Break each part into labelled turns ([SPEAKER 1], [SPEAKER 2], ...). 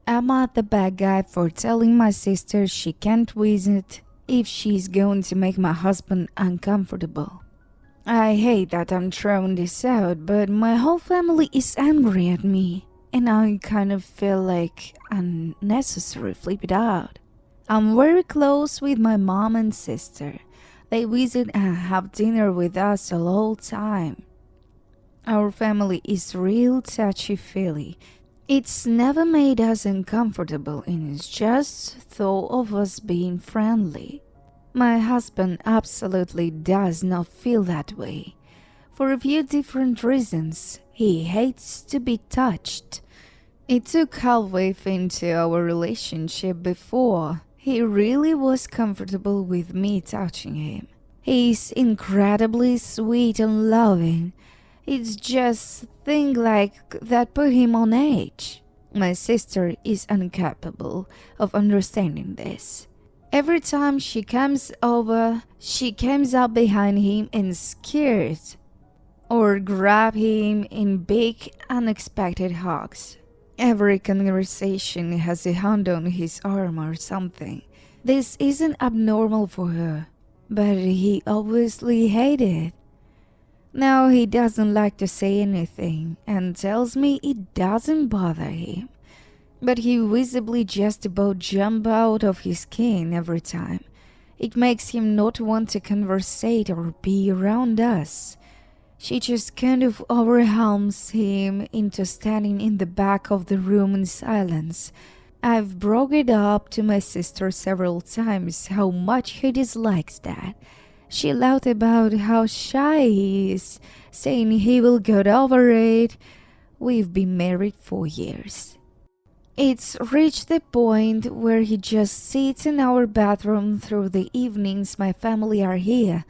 [SPEAKER 1] Am I the bad guy for telling my sister she can't visit if she's going to make my husband uncomfortable? I hate that I'm throwing this out, but my whole family is angry at me, and I kind of feel like unnecessary flip it out. I'm very close with my mom and sister. They visit and have dinner with us the whole time. Our family is real touchy-feely. It's never made us uncomfortable, and it's just thought of us being friendly. My husband absolutely does not feel that way. For a few different reasons, he hates to be touched. It took halfway into our relationship before he really was comfortable with me touching him. He's incredibly sweet and loving. It's just things like that put him on edge. My sister is incapable of understanding this. Every time she comes over, she comes up behind him and scares or grab him in big, unexpected hugs. Every conversation has a hand on his arm or something. This isn't abnormal for her, but he obviously hated it. Now he doesn't like to say anything and tells me it doesn't bother him. But he visibly just about jumps out of his skin every time. It makes him not want to conversate or be around us. She just kind of overwhelms him into standing in the back of the room in silence. I've brought it up to my sister several times how much he dislikes that. She laughed about how shy he is, saying he will get over it. We've been married for years. It's reached the point where he just sits in our bathroom through the evenings my family are here.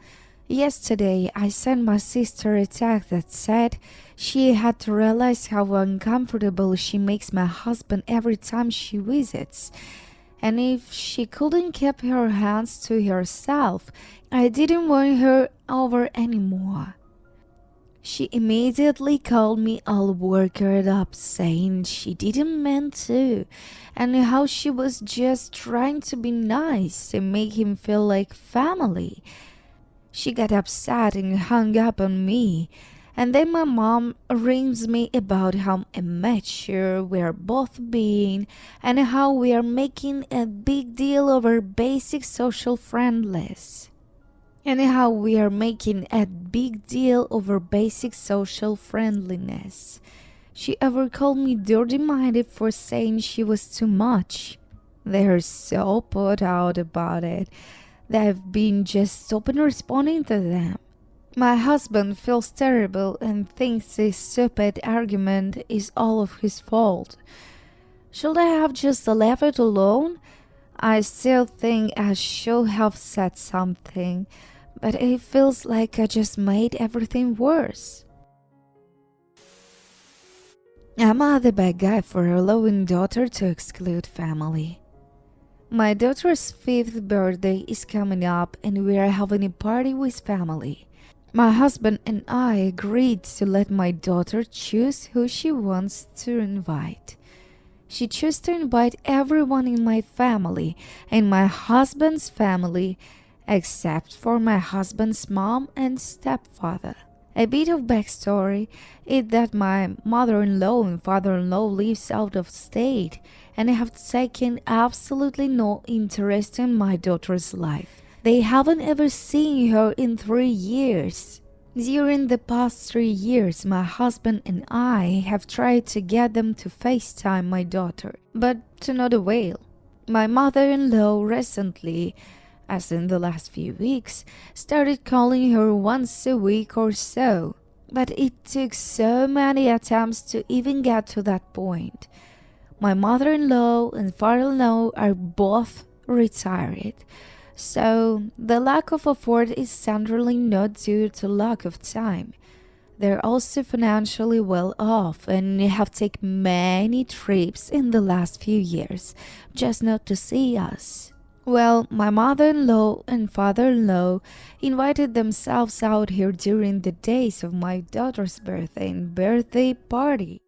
[SPEAKER 1] Yesterday, I sent my sister a text that said she had to realize how uncomfortable she makes my husband every time she visits. And if she couldn't keep her hands to herself, I didn't want her over anymore. She immediately called me all worked up, saying she didn't mean to, and how she was just trying to be nice and make him feel like family. She got upset and hung up on me. And then my mom rings me about how immature we're both being and how we are making a big deal over basic social friendliness. She ever called me dirty-minded for saying she was too much. They're so put out about it that I've been just stopping responding to them. My husband feels terrible and thinks this stupid argument is all of his fault. Should I have just left it alone? I still think I should have said something, but it feels like I just made everything worse. Am I the bad guy for allowing daughter to exclude family? My daughter's 5th birthday is coming up and we are having a party with family. My husband and I agreed to let my daughter choose who she wants to invite. She chose to invite everyone in my family and my husband's family, except for my husband's mom and stepfather. A bit of backstory is that my mother-in-law and father-in-law lives out of state and have taken absolutely no interest in my daughter's life. They haven't ever seen her in 3 years. During the past 3 years, my husband and I have tried to get them to FaceTime my daughter, but to no avail. My mother-in-law recently, as in the last few weeks, started calling her once a week or so, but it took so many attempts to even get to that point. My mother-in-law and father-in-law are both retired, so the lack of effort is certainly not due to lack of time. They're also financially well off and have taken many trips in the last few years just not to see us. Well, my mother-in-law and father-in-law invited themselves out here during the days of my daughter's birthday and birthday party.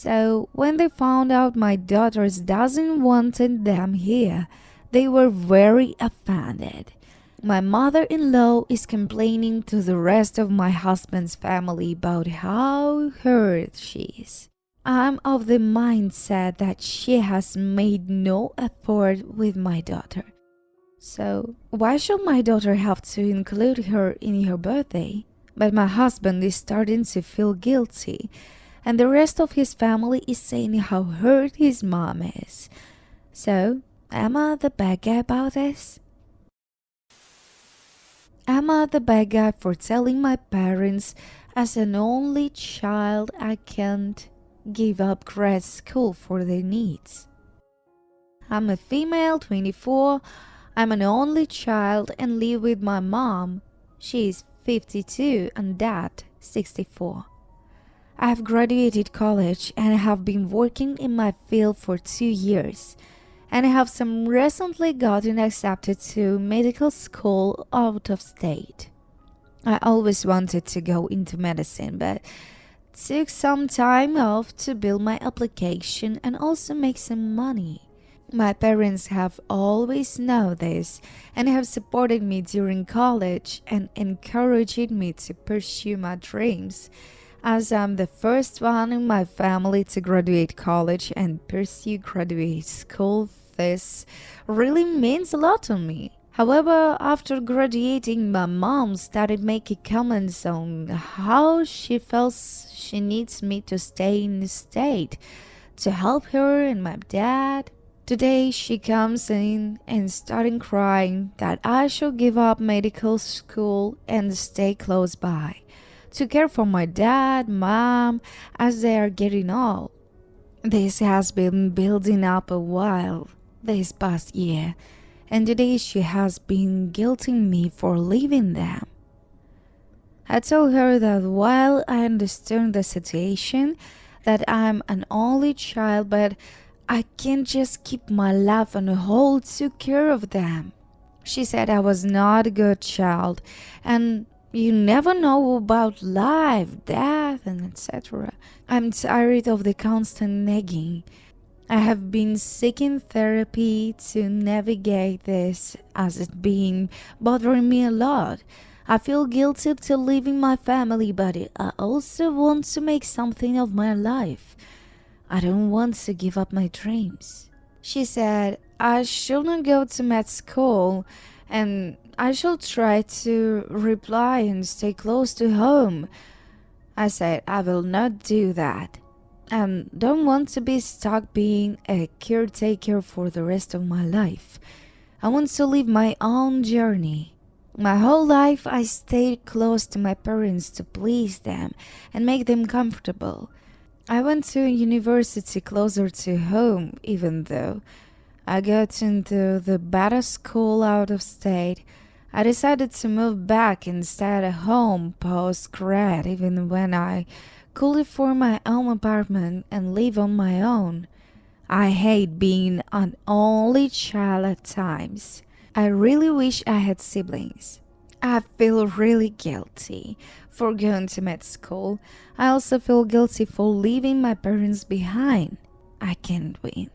[SPEAKER 1] So when they found out my daughters doesn't wanted them here, they were very offended. My mother-in-law is complaining to the rest of my husband's family about how hurt she is. I'm of the mindset that she has made no effort with my daughter. So why should my daughter have to include her in her birthday? But my husband is starting to feel guilty, and the rest of his family is saying how hurt his mom is. So, am I the bad guy about this? Am I the bad guy for telling my parents as an only child I can't give up grad school for their needs? I'm a female, 24. I'm an only child and live with my mom. She is 52 and dad 64. I have graduated college and have been working in my field for 2 years, and I have some recently gotten accepted to medical school out of state. I always wanted to go into medicine, but took some time off to build my application and also make some money. My parents have always known this and have supported me during college and encouraged me to pursue my dreams. As I'm the first one in my family to graduate college and pursue graduate school, this really means a lot to me. However, after graduating, my mom started making comments on how she feels she needs me to stay in the state to help her and my dad. Today she comes in and starting crying that I should give up medical school and stay close by to care for my dad, mom, as they are getting old. This has been building up a while this past year, and today she has been guilting me for leaving them. I told her that while I understand the situation, that I'm an only child, but I can't just keep my life on hold to care of them. She said I was not a good child, and you never know about life, death, and etc. I'm tired of the constant nagging. I have been seeking therapy to navigate this as it's been bothering me a lot. I feel guilty to leaving my family, but I also want to make something of my life. I don't want to give up my dreams. She said I shouldn't go to med school and I should try to reply and stay close to home. I said I will not do that and don't want to be stuck being a caretaker for the rest of my life. I want to live my own journey. My whole life I stayed close to my parents to please them and make them comfortable. I went to university closer to home, even though I got into the better school out of state. I decided to move back and stay at home post-grad, even when I could afford my own apartment and live on my own. I hate being an only child at times. I really wish I had siblings. I feel really guilty for going to med school. I also feel guilty for leaving my parents behind. I can't win.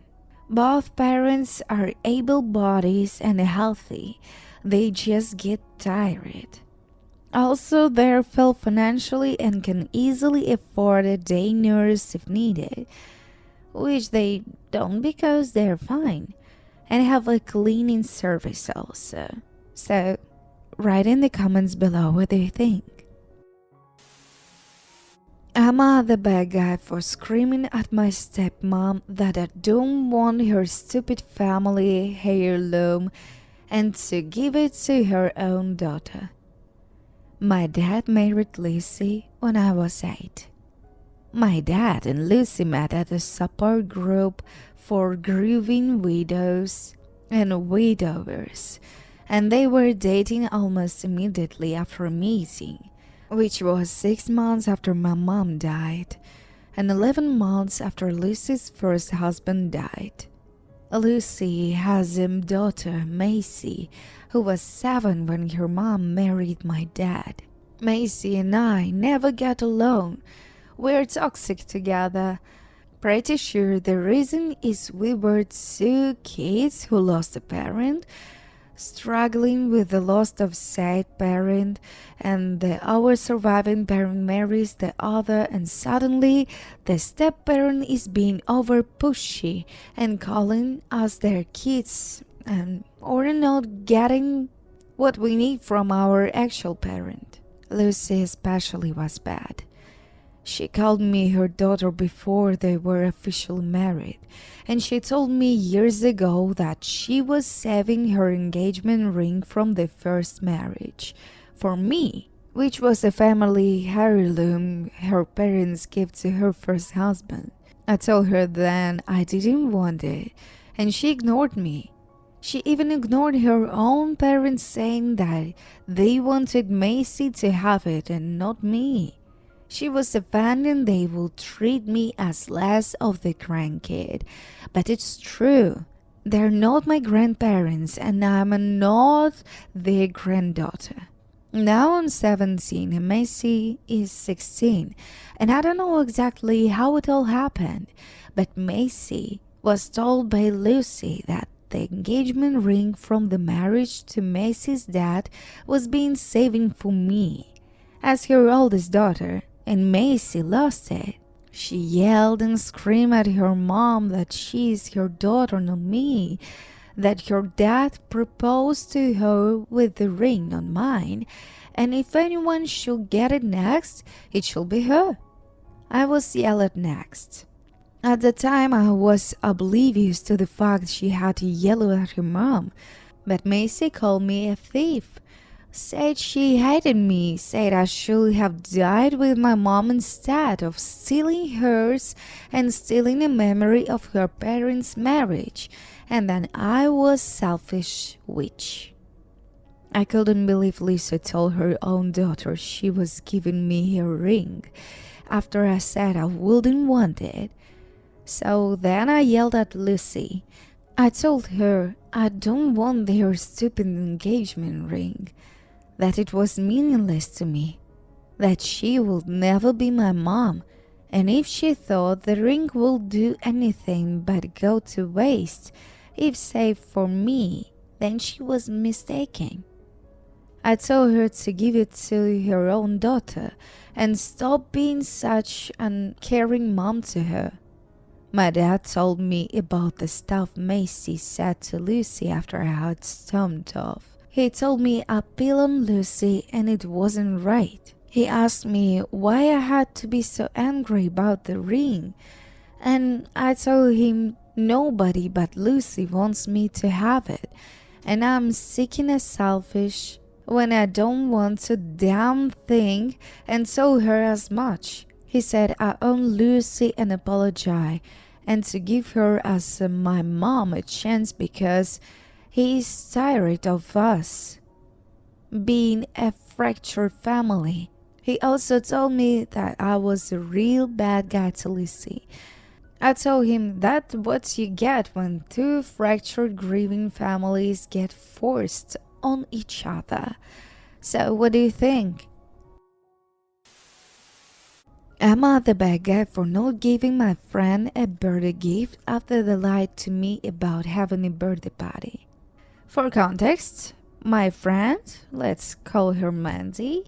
[SPEAKER 1] Both parents are able-bodied and healthy. They just get tired. Also, they're well financially and can easily afford a day nurse if needed, which they don't because they're fine, and have a cleaning service also. So, write in the comments below what you think. Am I the bad guy for screaming at my stepmom that I don't want her stupid family heirloom and to give it to her own daughter? My dad married Lucy when I was 8. My dad and Lucy met at a support group for grieving widows and widowers, and they were dating almost immediately after meeting, which was 6 months after my mom died and 11 months after Lucy's first husband died. Lucy has a daughter, Macy, who was 7 when her mom married my dad. Macy and I never got along. We're toxic together. pretty sure the reason is we were two kids who lost a parent, struggling with the loss of said parent, and our surviving parent marries the other, and suddenly the step parent is being over pushy and calling us their kids, and or not getting what we need from our actual parent. Lucy especially was bad. She called me her daughter before they were officially married, and she told me years ago that she was saving her engagement ring from the first marriage for me, which was a family heirloom her parents gave to her first husband. I told her then I didn't want it, and she ignored me. She even ignored her own parents, saying that they wanted Macy to have it and not me. She was abandoned. They will treat me as less of the grandkid. But it's true. They're not my grandparents, and I'm not their granddaughter. Now I'm 17 and Macy is 16, and I don't know exactly how it all happened, but Macy was told by Lucy that the engagement ring from the marriage to Macy's dad was being saved for me as her oldest daughter, and Macy lost it. She yelled and screamed at her mom that she's her daughter, not me, that her dad proposed to her with the ring, not mine, and if anyone should get it next, it should be her. I was yelled next. At the time, I was oblivious to the fact she had to yell at her mom, but Macy called me a thief, said she hated me, said I should have died with my mom instead of stealing hers and stealing the memory of her parents' marriage, and that I was selfish witch. I couldn't believe Lisa told her own daughter she was giving me her ring after I said I wouldn't want it. So then I yelled at Lucy. I told her I don't want their stupid engagement ring, that it was meaningless to me, that she would never be my mom, and if she thought the ring would do anything but go to waste, if saved for me, then she was mistaken. I told her to give it to her own daughter and stop being such an caring mom to her. My dad told me about the stuff Macy said to Lucy after I had stormed off. He told me I peeled on Lucy and it wasn't right. He asked me why I had to be so angry about the ring, and I told him nobody but Lucy wants me to have it, and I'm seeking as selfish when I don't want a damn thing, and told her as much. He said I owe Lucy an apology and to give her as my mom a chance because he is tired of us being a fractured family. He also told me that I was a real bad guy to Lucy. I told him that's what you get when two fractured grieving families get forced on each other. So what do you think? Am I the bad guy for not giving my friend a birthday gift after they lied to me about having a birthday party? For context, my friend, let's call her Mandy,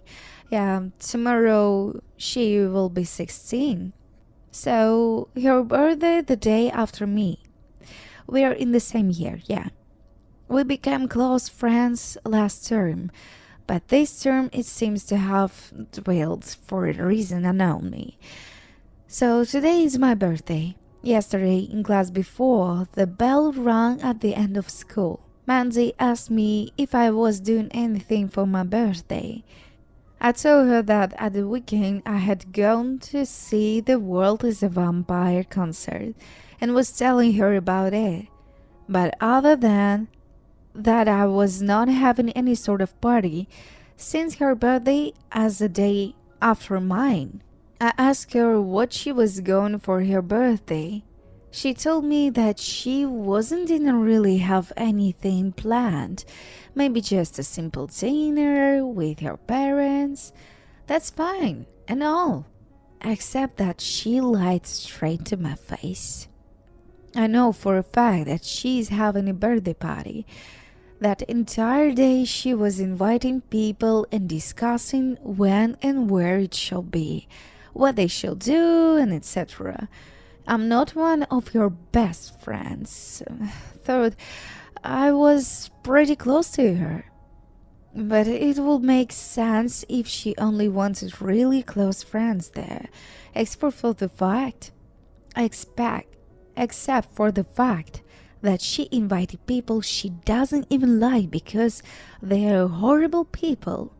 [SPEAKER 1] tomorrow she will be 16. So her birthday the day after me. We are in the same year, yeah. We became close friends last term, but this term it seems to have dwindled for a reason unknown me. So today is my birthday. Yesterday, in class before the bell rang at the end of school, Mandy asked me if I was doing anything for my birthday. I told her that at the weekend I had gone to see The World is a Vampire concert and was telling her about it. But other than that, I was not having any sort of party since her birthday as a day after mine. I asked her what she was going for her birthday. She told me that she didn't really have anything planned, maybe just a simple dinner with her parents. That's fine and all. except that she lied straight to my face. I know for a fact that she's having a birthday party. That entire day she was inviting people and discussing when and where it shall be, what they shall do, and etc. I'm not one of your best friends. Third, I was pretty close to her. But it would make sense if she only wanted really close friends there, except for the fact, except for the fact that she invited people she doesn't even like because they are horrible people.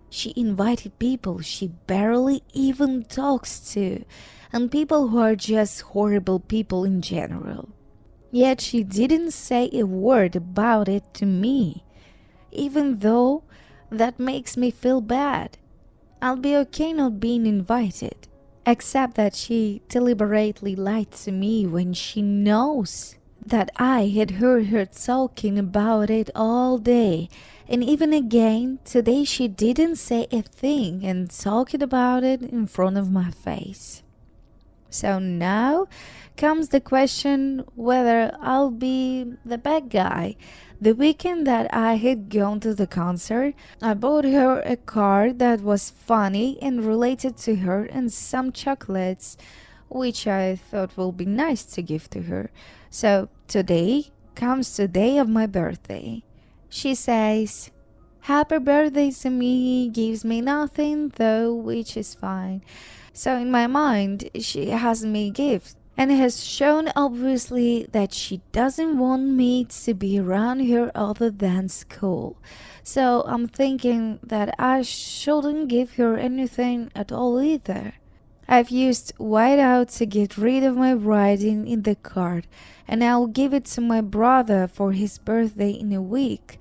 [SPEAKER 1] She invited people she barely even talks to, and people who are just horrible people in general. Yet she didn't say a word about it to me, even though that makes me feel bad. I'll be okay not being invited, except that she deliberately lied to me when she knows that I had heard her talking about it all day. And even again, today she didn't say a thing and talked about it in front of my face. So now comes the question whether I'll be the bad guy. The weekend that I had gone to the concert, I bought her a card that was funny and related to her and some chocolates, which I thought would be nice to give to her. So today comes the day of my birthday. She says, "Happy birthday to me," gives me nothing though, which is fine. So in my mind, she has me gift and has shown obviously that she doesn't want me to be around her other than school. So I'm thinking that I shouldn't give her anything at all either. I've used whiteout to get rid of my writing in the card, and I'll give it to my brother for his birthday in a week.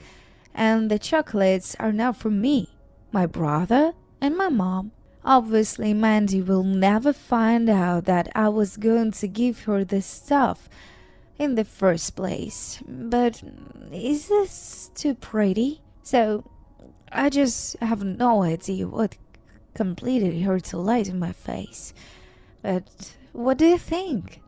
[SPEAKER 1] And the chocolates are now for me, my brother, and my mom. Obviously, Mandy will never find out that I was going to give her this stuff in the first place. But is this too pretty? So I just have no idea what completed her to lie to my face. But what do you think?